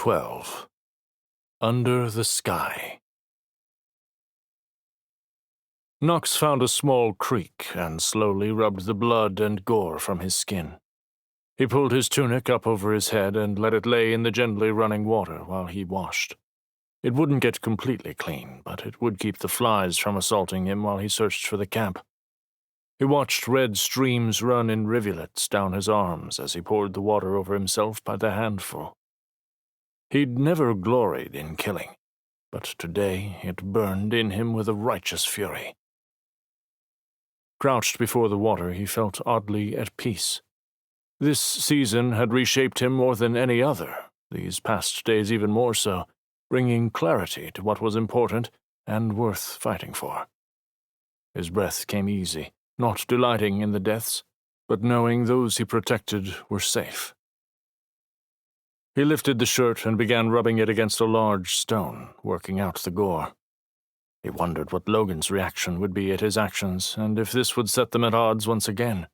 12. Under the Sky. Knox found a small creek and slowly rubbed the blood and gore from his skin. He pulled his tunic up over his head and let it lay in the gently running water while he washed. It wouldn't get completely clean, but it would keep the flies from assaulting him while he searched for the camp. He watched red streams run in rivulets down his arms as he poured the water over himself by the handful. He'd never gloried in killing, but today it burned in him with a righteous fury. Crouched before the water, he felt oddly at peace. This season had reshaped him more than any other, these past days even more so, bringing clarity to what was important and worth fighting for. His breath came easy, not delighting in the deaths, but knowing those he protected were safe. He lifted the shirt and began rubbing it against a large stone, working out the gore. He wondered what Logan's reaction would be at his actions, and if this would set them at odds once again.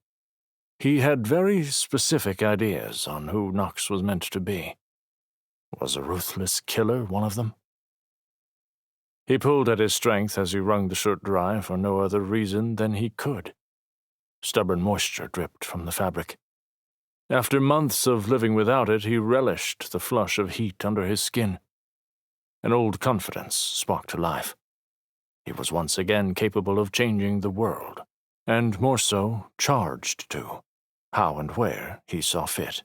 He had very specific ideas on who Knox was meant to be. Was a ruthless killer one of them? He pulled at his strength as he wrung the shirt dry for no other reason than he could. Stubborn moisture dripped from the fabric. After months of living without it, he relished the flush of heat under his skin. An old confidence sparked to life. He was once again capable of changing the world, and more so, charged to, how and where he saw fit.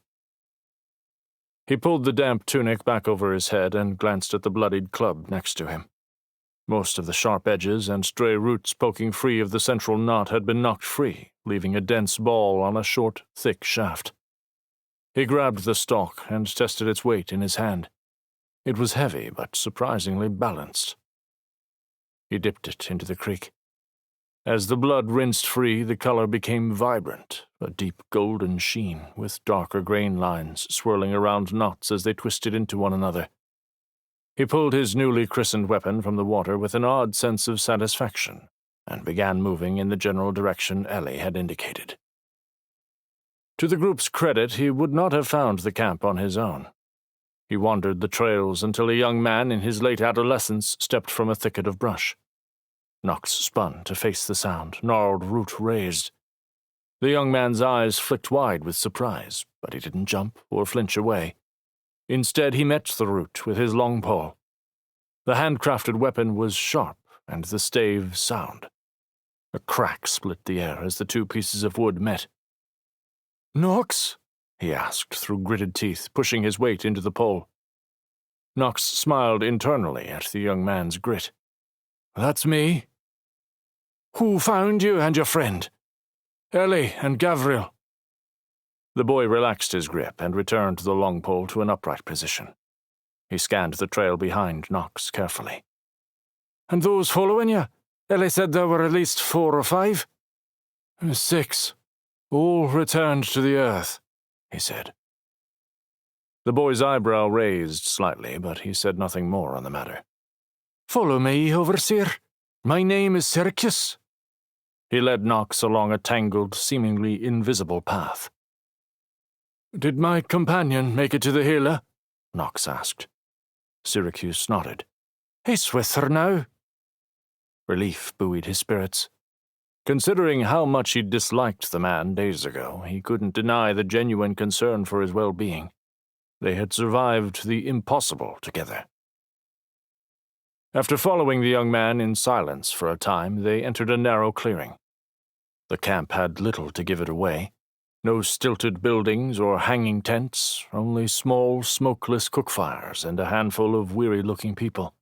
He pulled the damp tunic back over his head and glanced at the bloodied club next to him. Most of the sharp edges and stray roots poking free of the central knot had been knocked free, leaving a dense ball on a short, thick shaft. He grabbed the stalk and tested its weight in his hand. It was heavy, but surprisingly balanced. He dipped it into the creek. As the blood rinsed free, the color became vibrant, a deep golden sheen, with darker grain lines swirling around knots as they twisted into one another. He pulled his newly christened weapon from the water with an odd sense of satisfaction, and began moving in the general direction Ellie had indicated. To the group's credit, he would not have found the camp on his own. He wandered the trails until a young man in his late adolescence stepped from a thicket of brush. Knox spun to face the sound, gnarled root raised. The young man's eyes flicked wide with surprise, but he didn't jump or flinch away. Instead, he met the root with his long pole. The handcrafted weapon was sharp, and the stave sound. A crack split the air as the two pieces of wood met. "Knox?" he asked through gritted teeth, pushing his weight into the pole. Knox smiled internally at the young man's grit. "That's me." "Who found you and your friend?" "Ellie and Gavril." The boy relaxed his grip and returned the long pole to an upright position. He scanned the trail behind Knox carefully. "And those following you? Ellie said there were at least 4 or 5. 6. All returned to the earth," he said. The boy's eyebrow raised slightly, but he said nothing more on the matter. "Follow me, Overseer. My name is Syracuse." He led Knox along a tangled, seemingly invisible path. "Did my companion make it to the Hela?" Knox asked. Syracuse nodded. "He's with her now." Relief buoyed his spirits. Considering how much he disliked the man days ago, he couldn't deny the genuine concern for his well-being. They had survived the impossible together. After following the young man in silence for a time, they entered a narrow clearing. The camp had little to give it away. No stilted buildings or hanging tents, only small, smokeless cookfires and a handful of weary-looking people.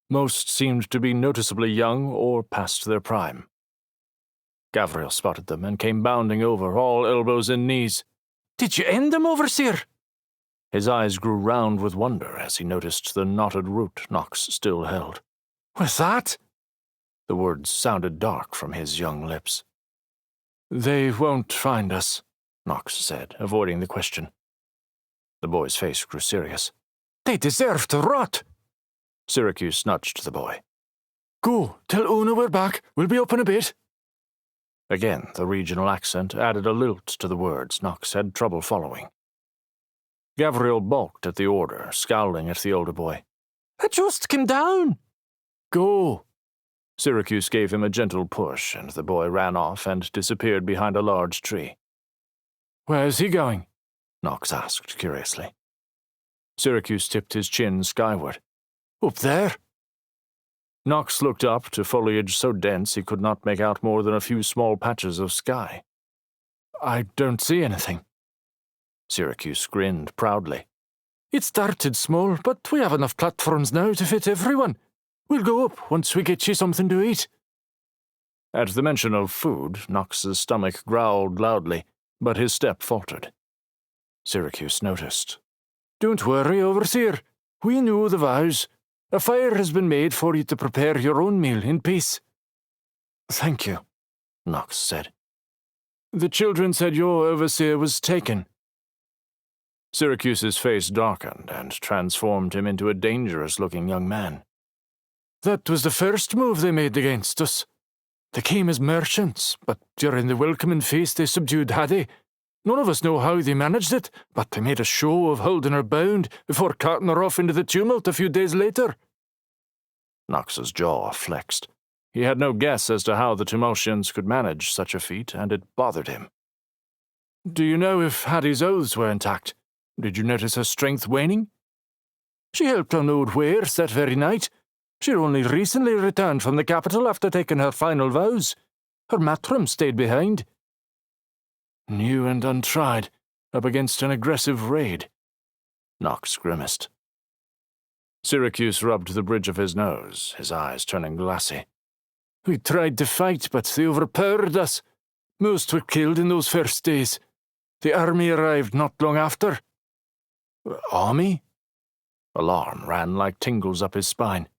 Most seemed to be noticeably young or past their prime. Gavril spotted them and came bounding over, all elbows and knees. "Did you end them, Overseer?" His eyes grew round with wonder as he noticed the knotted root Knox still held. "With that?" The words sounded dark from his young lips. "They won't find us," Knox said, avoiding the question. The boy's face grew serious. "They deserve to rot." Syracuse nudged the boy. "Go, tell Una we're back. We'll be up in a bit." Again, the regional accent added a lilt to the words Knox had trouble following. Gavriel balked at the order, scowling at the older boy. "I just came down." "Go." Syracuse gave him a gentle push, and the boy ran off and disappeared behind a large tree. "Where's he going?" Knox asked curiously. Syracuse tipped his chin skyward. "Up there." Knox looked up to foliage so dense he could not make out more than a few small patches of sky. "I don't see anything." Syracuse grinned proudly. "It started small, but we have enough platforms now to fit everyone. We'll go up once we get you something to eat." At the mention of food, Knox's stomach growled loudly, but his step faltered. Syracuse noticed. "Don't worry, overseer. We know the vows. A fire has been made for you to prepare your own meal in peace." "Thank you," Knox said. "The children said your overseer was taken." Syracuse's face darkened and transformed him into a dangerous-looking young man. "That was the first move they made against us. They came as merchants, but during the welcoming feast they subdued Katee. None of us know how they managed it, but they made a show of holding her bound before carting her off into the tumult a few days later." Knox's jaw flexed. He had no guess as to how the Tumultians could manage such a feat, and it bothered him. "Do you know if Katee's oaths were intact? Did you notice her strength waning?" "She helped unload wares that very night. She only recently returned from the capital after taking her final vows. Her matron stayed behind." "New and untried, up against an aggressive raid." Knox grimaced. Syracuse rubbed the bridge of his nose, his eyes turning glassy. "We tried to fight, but they overpowered us. Most were killed in those first days. The army arrived not long after." "Army?" Alarm ran like tingles up his spine.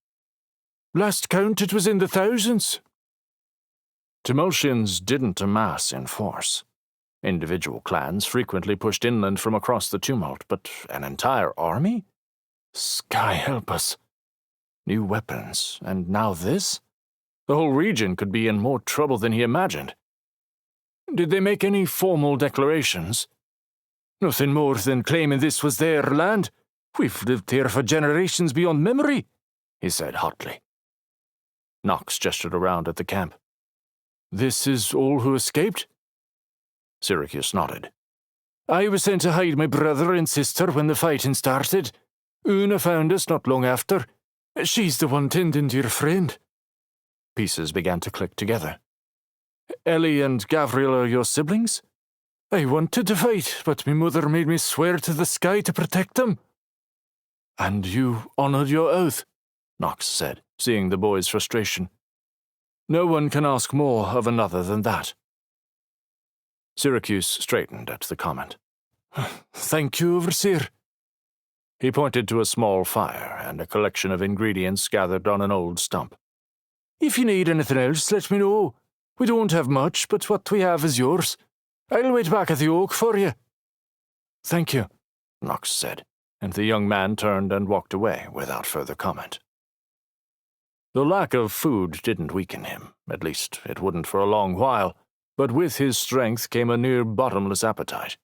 "Last count it was in the thousands." Tumultians didn't amass in force. Individual clans frequently pushed inland from across the tumult, but an entire army? Sky help us. New weapons, and now this? The whole region could be in more trouble than he imagined. "Did they make any formal declarations?" "Nothing more than claiming this was their land. We've lived here for generations beyond memory," he said hotly. Knox gestured around at the camp. "This is all who escaped?" Syracuse nodded. "I was sent to hide my brother and sister when the fighting started. Una found us not long after. She's the one tending to your friend." Pieces began to click together. "Ellie and Gavriel are your siblings? I wanted to fight, but my mother made me swear to the sky to protect them." "And you honored your oath," Knox said, seeing the boy's frustration. "No one can ask more of another than that." Syracuse straightened at the comment. "Thank you, overseer." He pointed to a small fire and a collection of ingredients gathered on an old stump. "If you need anything else, let me know. We don't have much, but what we have is yours. I'll wait back at the oak for you." "Thank you," Knox said, and the young man turned and walked away without further comment. The lack of food didn't weaken him, at least it wouldn't for a long while, but with his strength came a near-bottomless appetite.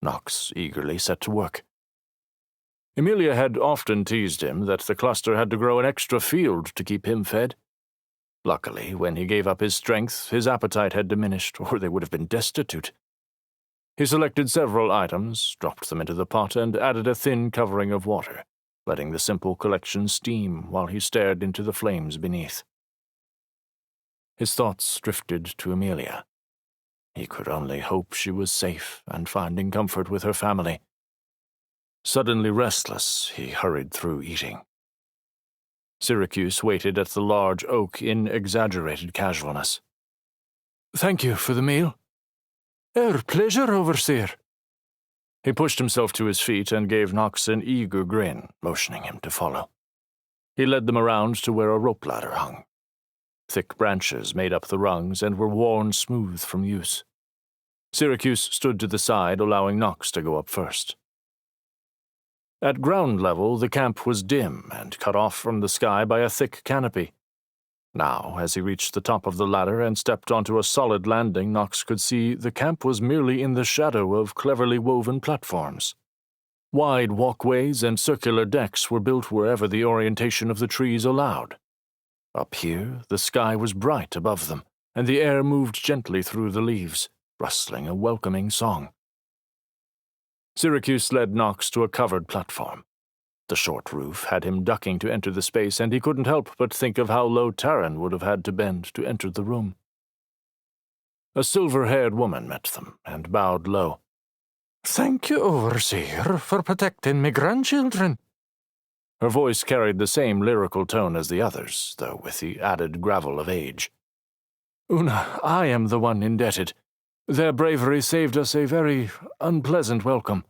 Knox eagerly set to work. Emilia had often teased him that the cluster had to grow an extra field to keep him fed. Luckily, when he gave up his strength, his appetite had diminished, or they would have been destitute. He selected several items, dropped them into the pot, and added a thin covering of water, letting the simple collection steam while he stared into the flames beneath. His thoughts drifted to Emilia. He could only hope she was safe and finding comfort with her family. Suddenly restless, he hurried through eating. Syracuse waited at the large oak in exaggerated casualness. "Thank you for the meal." "Our pleasure, overseer." He pushed himself to his feet and gave Knox an eager grin, motioning him to follow. He led them around to where a rope ladder hung. Thick branches made up the rungs and were worn smooth from use. Syracuse stood to the side, allowing Knox to go up first. At ground level, the camp was dim and cut off from the sky by a thick canopy. Now, as he reached the top of the ladder and stepped onto a solid landing, Knox could see the camp was merely in the shadow of cleverly woven platforms. Wide walkways and circular decks were built wherever the orientation of the trees allowed. Up here, the sky was bright above them, and the air moved gently through the leaves, rustling a welcoming song. Syracuse led Knox to a covered platform. The short roof had him ducking to enter the space, and he couldn't help but think of how low Taran would have had to bend to enter the room. A silver-haired woman met them and bowed low. "Thank you, Overseer, for protecting my grandchildren." Her voice carried the same lyrical tone as the others, though with the added gravel of age. "Una, I am the one indebted. Their bravery saved us a very unpleasant welcome."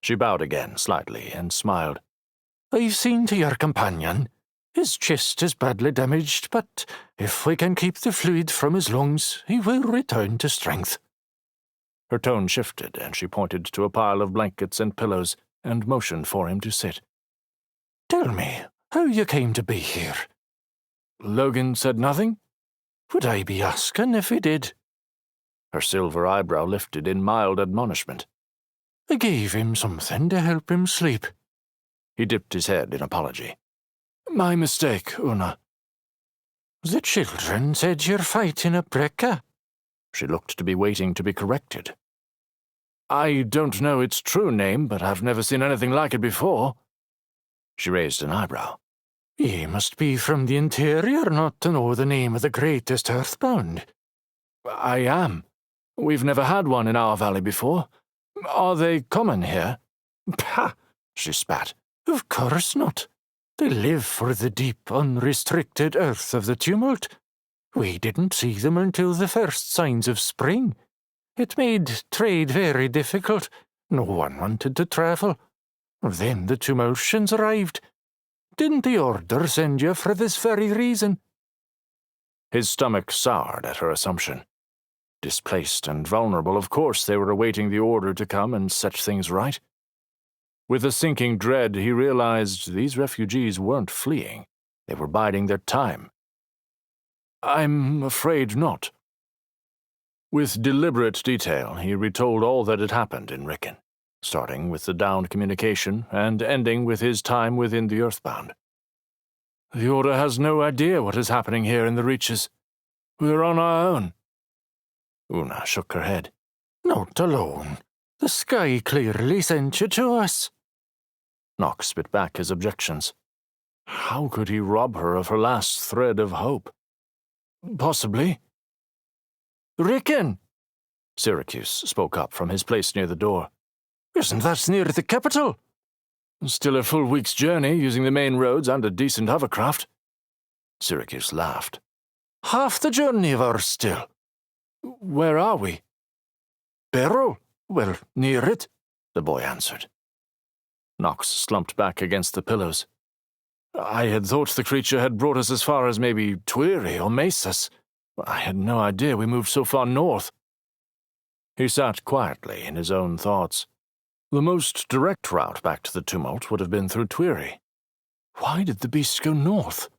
She bowed again slightly and smiled. "I've seen to your companion. His chest is badly damaged, but if we can keep the fluid from his lungs, he will return to strength." Her tone shifted, and she pointed to a pile of blankets and pillows and motioned for him to sit. "Tell me how you came to be here." Logan said nothing. "Would I be asking if he did?" Her silver eyebrow lifted in mild admonishment. "I gave him something to help him sleep." He dipped his head in apology. "My mistake, Una." "The children said you're fighting a Brekka." She looked to be waiting to be corrected. "I don't know its true name, but I've never seen anything like it before." She raised an eyebrow. "Ye must be from the interior not to know the name of the greatest Earthbound." "I am. We've never had one in our valley before. Are they common here?" "Pah!" she spat. "Of course not. They live for the deep, unrestricted earth of the tumult. We didn't see them until the first signs of spring. It made trade very difficult. No one wanted to travel. Then the Tumultians arrived. Didn't the Order send you for this very reason?" His stomach soured at her assumption. Displaced and vulnerable, of course they were awaiting the Order to come and set things right. With a sinking dread, he realized these refugees weren't fleeing. They were biding their time. "I'm afraid not." With deliberate detail, he retold all that had happened in Ricken, starting with the downed communication and ending with his time within the Earthbound. "The Order has no idea what is happening here in the Reaches. We're on our own." Una shook her head. "Not alone. The sky clearly sent you to us." Knox spit back his objections. How could he rob her of her last thread of hope? "Possibly." "Ricken!" Syracuse spoke up from his place near the door. "Isn't that near the capital?" "Still a full week's journey, using the main roads and a decent hovercraft." Syracuse laughed. "Half the journey of ours still." "Where are we?" "Beryl. Well, near it," the boy answered. Knox slumped back against the pillows. "I had thought the creature had brought us as far as maybe Tweary or Mesas. I had no idea we moved so far north." He sat quietly in his own thoughts. The most direct route back to the tumult would have been through Tweary. Why did the beast go north?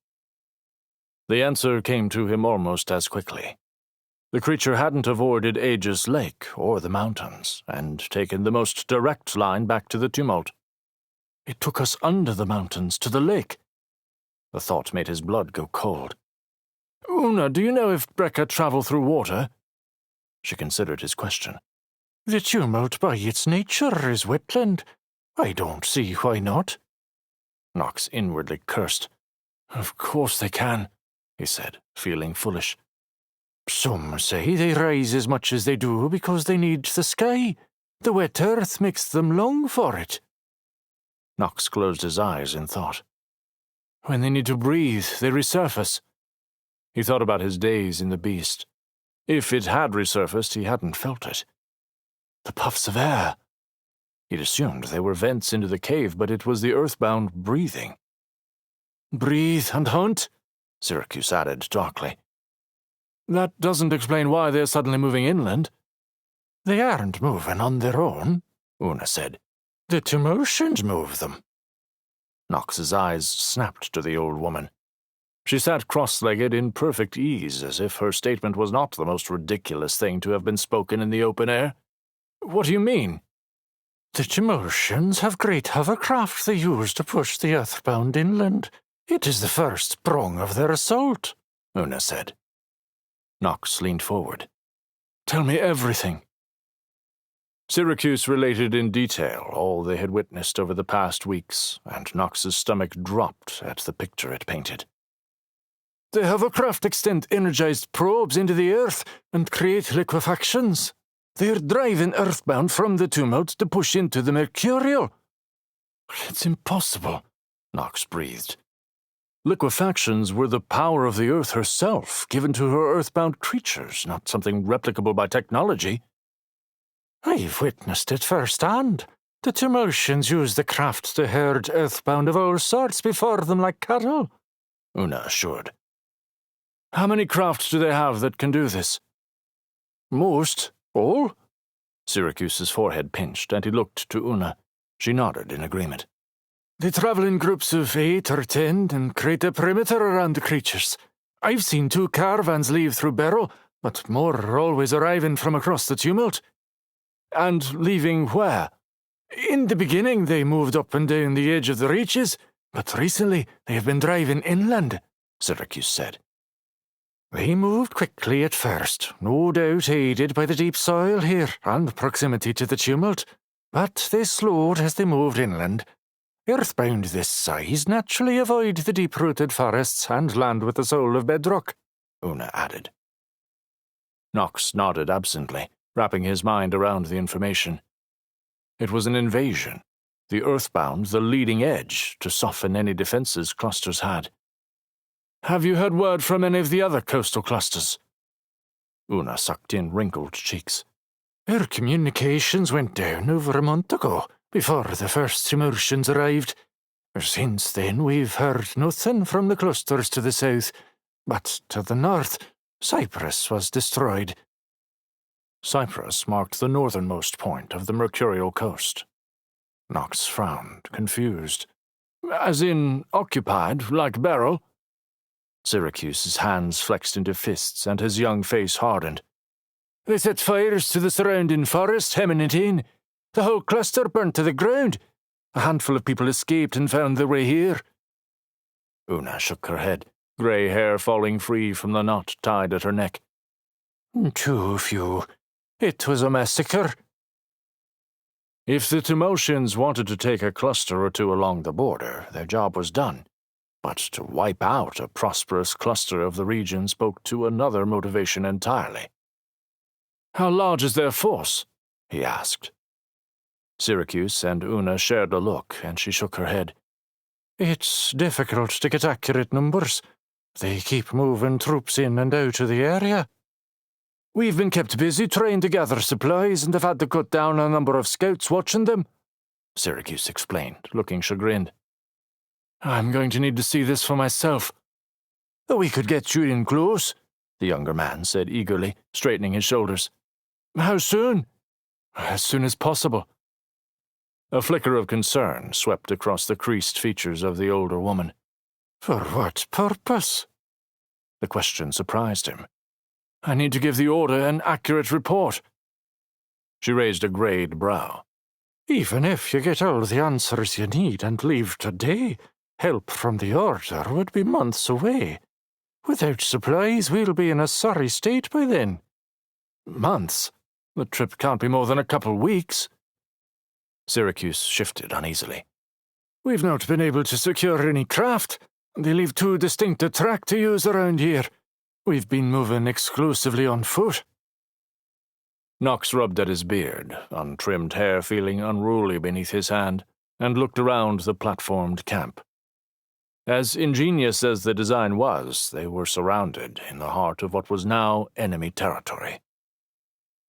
The answer came to him almost as quickly. The creature hadn't avoided Aegis Lake or the mountains, and taken the most direct line back to the tumult. It took us under the mountains to the lake. The thought made his blood go cold. "Una, do you know if Brekka travel through water?" She considered his question. "The tumult by its nature is wetland. I don't see why not." Knox inwardly cursed. "Of course they can," he said, feeling foolish. "Some say they rise as much as they do because they need the sky. The wet earth makes them long for it." Knox closed his eyes in thought. "When they need to breathe, they resurface." He thought about his days in the beast. If it had resurfaced, he hadn't felt it. The puffs of air. He'd assumed they were vents into the cave, but it was the Earthbound breathing. "Breathe and hunt," Syracuse added darkly. "That doesn't explain why they're suddenly moving inland." "They aren't moving on their own," Una said. "The Tumultians move them." Knox's eyes snapped to the old woman. She sat cross-legged in perfect ease, as if her statement was not the most ridiculous thing to have been spoken in the open air. "What do you mean?" The Timosians have great hovercraft they use to push the Earthbound inland. It is the first prong of their assault, Una said. Nox leaned forward. Tell me everything. Syracuse related in detail all they had witnessed over the past weeks, and Nox's stomach dropped at the picture it painted. The hovercraft extend energized probes into the Earth and create liquefactions. They are driving Earthbound from the tumult to push into the Mercurial. It's impossible, Nox breathed. Liquefactions were the power of the Earth herself, given to her Earthbound creatures, not something replicable by technology. I've witnessed it firsthand. The Timosians use the craft to herd Earthbound of all sorts before them like cattle, Una assured. How many crafts do they have that can do this? Most. All? Syracuse's forehead pinched, and he looked to Una. She nodded in agreement. They travel in groups of 8 or 10 and create a perimeter around the creatures. I've seen 2 caravans leave through Beryl, but more are always arriving from across the tumult. And leaving where? In the beginning, they moved up and down the edge of the reaches, but recently they have been driving inland, Syracuse said. They moved quickly at first, no doubt aided by the deep soil here and proximity to the tumult, but they slowed as they moved inland. Earthbound this size naturally avoid the deep-rooted forests and land with the soul of bedrock, Una added. Nox nodded absently, wrapping his mind around the information. It was an invasion, the Earthbound the leading edge to soften any defenses clusters had. Have you heard word from any of the other coastal clusters? Una sucked in wrinkled cheeks. Our communications went down over a month ago, before the first Timosians arrived. Since then we've heard nothing from the clusters to the south, but to the north, Cyprus was destroyed. Cyprus marked the northernmost point of the Mercurial coast. Nox frowned, confused. As in, occupied, like Beryl? Syracuse's hands flexed into fists, and his young face hardened. They set fires to the surrounding forest, hemming it in. The whole cluster burnt to the ground. A handful of people escaped and found their way here. Una shook her head, grey hair falling free from the knot tied at her neck. Too few. It was a massacre. If the Timosians wanted to take a cluster or two along the border, their job was done. But to wipe out a prosperous cluster of the region spoke to another motivation entirely. How large is their force? He asked. Syracuse and Una shared a look, and she shook her head. It's difficult to get accurate numbers. They keep moving troops in and out of the area. We've been kept busy trying to gather supplies and have had to cut down a number of scouts watching them, Syracuse explained, looking chagrined. I'm going to need to see this for myself. We could get you in close, the younger man said eagerly, straightening his shoulders. How soon? As soon as possible. A flicker of concern swept across the creased features of the older woman. For what purpose? The question surprised him. I need to give the Order an accurate report. She raised a greyed brow. Even if you get all the answers you need and leave today, help from the Order would be months away. Without supplies, we'll be in a sorry state by then. Months? The trip can't be more than a couple weeks. Syracuse shifted uneasily. We've not been able to secure any craft. They leave too distinct a track to use around here. We've been moving exclusively on foot. Nox rubbed at his beard, untrimmed hair feeling unruly beneath his hand, and looked around the platformed camp. As ingenious as the design was, they were surrounded in the heart of what was now enemy territory.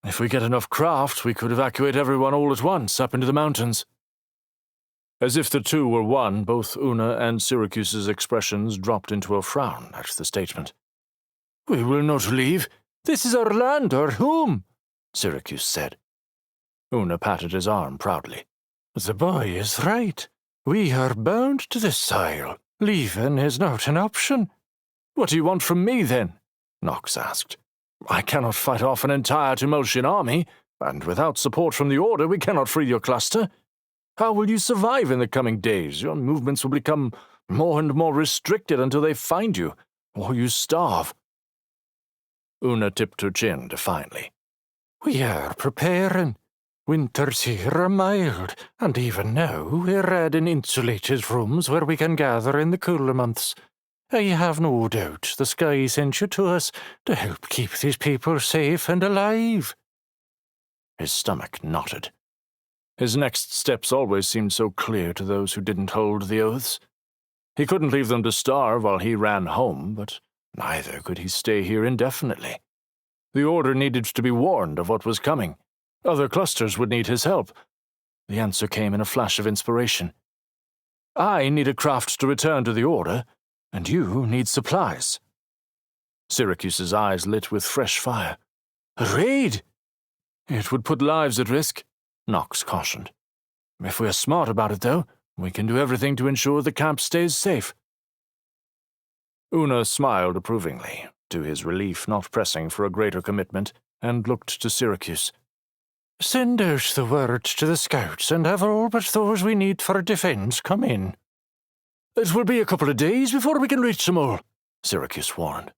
If we get enough craft, we could evacuate everyone all at once up into the mountains. As if the two were one, both Una and Syracuse's expressions dropped into a frown at the statement. We will not leave. This is our land, our home, Syracuse said. Una patted his arm proudly. The boy is right. We are bound to this soil. Leaving is not an option. What do you want from me, then? Nox asked. I cannot fight off an entire Timosian army. And without support from the Order, we cannot free your cluster. How will you survive in the coming days? Your movements will become more and more restricted until they find you, or you starve. Una tipped her chin defiantly. We are preparing. Winters here are mild, and even now we're adding insulated rooms where we can gather in the cooler months. I have no doubt the sky sent you to us to help keep these people safe and alive. His stomach knotted. His next steps always seemed so clear to those who didn't hold the oaths. He couldn't leave them to starve while he ran home, but neither could he stay here indefinitely. The Order needed to be warned of what was coming. Other clusters would need his help. The answer came in a flash of inspiration. I need a craft to return to the Order, and you need supplies. Syracuse's eyes lit with fresh fire. A raid? It would put lives at risk, Nox cautioned. If we're smart about it, though, we can do everything to ensure the camp stays safe. Una smiled approvingly, to his relief not pressing for a greater commitment, and looked to Syracuse. Send out the word to the scouts and have all but those we need for defence come in. It will be a couple of days before we can reach them all, Syracuse warned.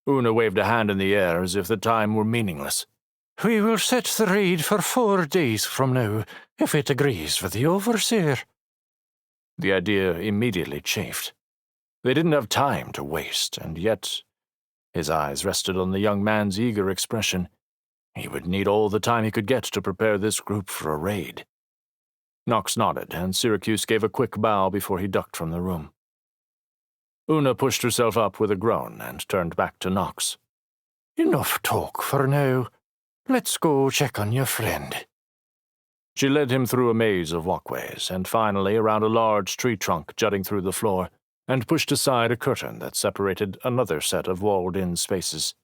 Una waved a hand in the air as if the time were meaningless. We will set the raid for 4 days from now, if it agrees with the Overseer. The idea immediately chafed. They didn't have time to waste, and yet his eyes rested on the young man's eager expression. He would need all the time he could get to prepare this group for a raid. Nox nodded, and Syracuse gave a quick bow before he ducked from the room. Una pushed herself up with a groan and turned back to Nox. Enough talk for now. Let's go check on your friend. She led him through a maze of walkways, and finally around a large tree trunk jutting through the floor, and pushed aside a curtain that separated another set of walled-in spaces.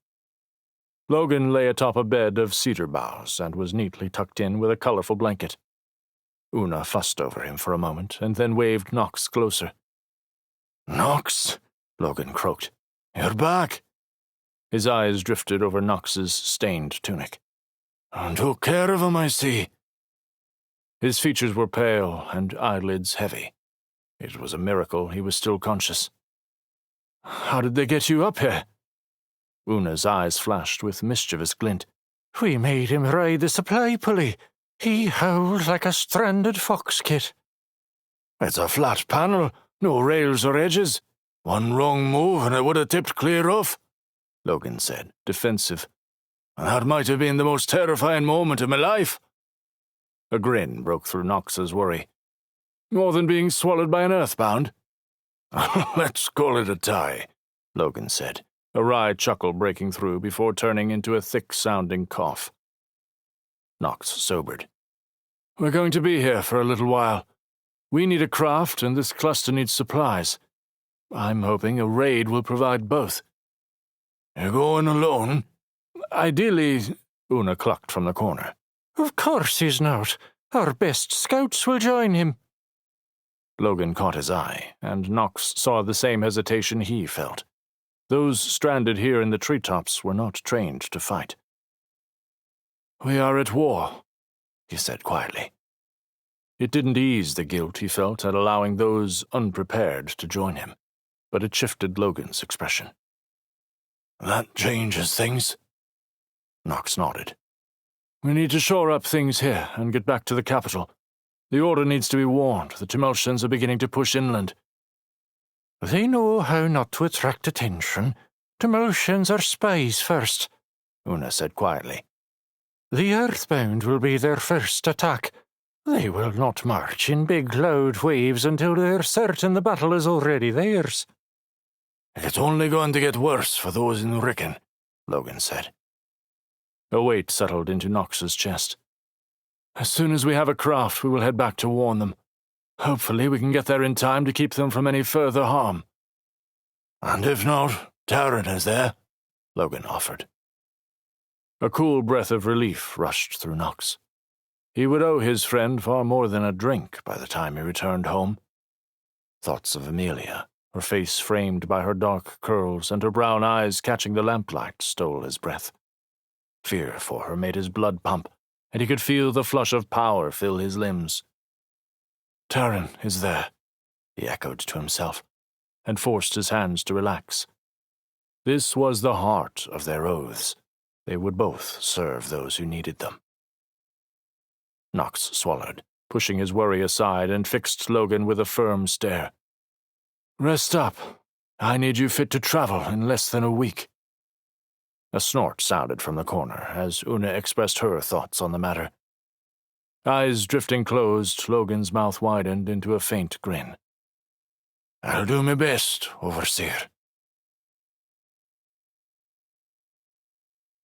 Logan lay atop a bed of cedar boughs and was neatly tucked in with a colorful blanket. Una fussed over him for a moment, and then waved Nox closer. Nox, Logan croaked. You're back. His eyes drifted over Nox's stained tunic. Took care of him, I see. His features were pale and eyelids heavy. It was a miracle he was still conscious. How did they get you up here? Una's eyes flashed with mischievous glint. We made him ride the supply pulley. He howled like a stranded fox kit. It's a flat panel, no rails or edges. One wrong move and it would have tipped clear off, Logan said, defensive. That might have been the most terrifying moment of my life. A grin broke through Nox's worry. More than being swallowed by an Earthbound? Let's call it a tie, Logan said, a wry chuckle breaking through before turning into a thick-sounding cough. Nox sobered. We're going to be here for a little while. We need a craft, and this cluster needs supplies. I'm hoping a raid will provide both. You're going alone? Ideally, Una clucked from the corner. Of course he's not. Our best scouts will join him. Logan caught his eye, and Nox saw the same hesitation he felt. Those stranded here in the treetops were not trained to fight. We are at war, he said quietly. It didn't ease the guilt he felt at allowing those unprepared to join him, but it shifted Logan's expression. That changes things. Nox nodded. We need to shore up things here and get back to the capital. The Order needs to be warned. The Tumultians are beginning to push inland. They know how not to attract attention. Tumultians are spies first, Una said quietly. The Earthbound will be their first attack. They will not march in big loud waves until they're certain the battle is already theirs. It's only going to get worse for those in Rickon, Logan said. A weight settled into Nox's chest. As soon as we have a craft, we will head back to warn them. Hopefully we can get there in time to keep them from any further harm. And if not, Taryn is there, Logan offered. A cool breath of relief rushed through Nox. He would owe his friend far more than a drink by the time he returned home. Thoughts of Amelia, her face framed by her dark curls and her brown eyes catching the lamplight, stole his breath. Fear for her made his blood pump, and he could feel the flush of power fill his limbs. Taran is there, he echoed to himself, and forced his hands to relax. This was the heart of their oaths. They would both serve those who needed them. Knox swallowed, pushing his worry aside, and fixed Logan with a firm stare. Rest up. I need you fit to travel in less than a week. A snort sounded from the corner as Una expressed her thoughts on the matter. Eyes drifting closed, Logan's mouth widened into a faint grin. I'll do my best, Overseer.